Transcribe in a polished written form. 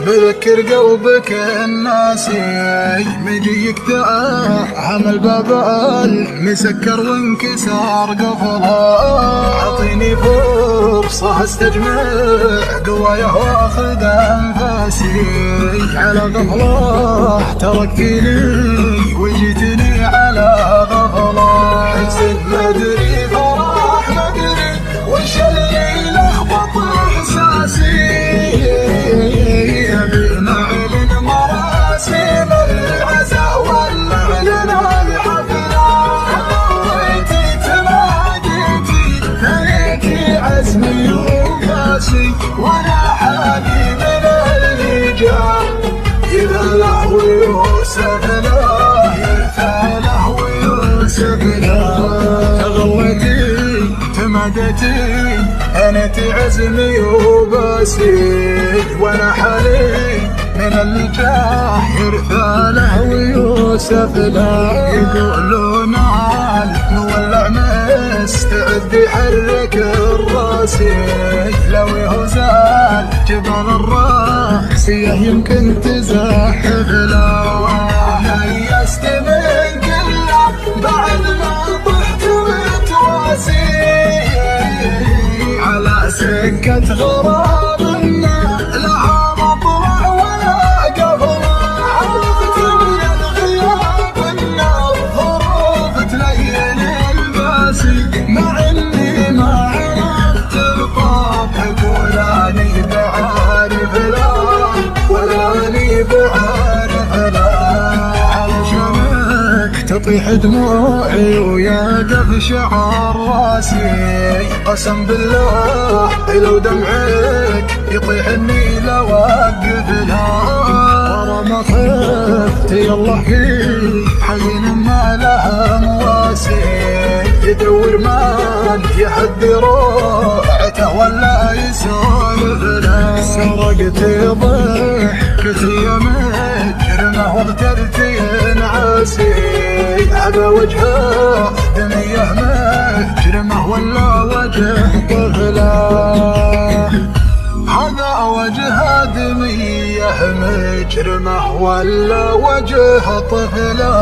بذكر قلبك الناسي مجيك تعهم الباب المسكر وانكسار قفله. اعطيني فرصة استجمع قوايا واخذ انفاسي على غفله تركتني وجيتني على غفله. حزن ما ادري فرح ما ادري وش اللي لخبط احساسي. بينا علن مراسم العزاء والمعلن الحفله. طويتي تماديتي ثنيتي عزمي وقاسي وانا حالي من الهجاء. إذا لهو يوسف له يرثى لهو يوسف له. تغويتي تماديتي أنتي عزمي وباسي وانا حالي من الجاه يرثى له ويوسف له. يقولون نولع مستعد يحرك الراسي لو يهزال جبل الراسيه يمكن تزحف له. هيست من كله بعد ما طحت متواسي على سكة غرامنا لها مطلع ولا قبل. عرفت من الغياب ان الظروف تلين الباسي مع اني ما عرفت الطبع ولاني بعارف له ولاني بعارف له. علشانك تطيح دموعي ويقف شعر راسي. قسم بالله لو دمعك يطيح اني لو اوقف له. ورا ما خفت يالله في حزين ما لها مواسي. يدور مال يحد روعته ولا يسولف له. سرقت ضحكتي يا مجرمه واغترتي نعاسي على وجهه دنيه مجرمه ولا وجه طفله. هذا وجه دميه مجرمه ولا وجه طفله.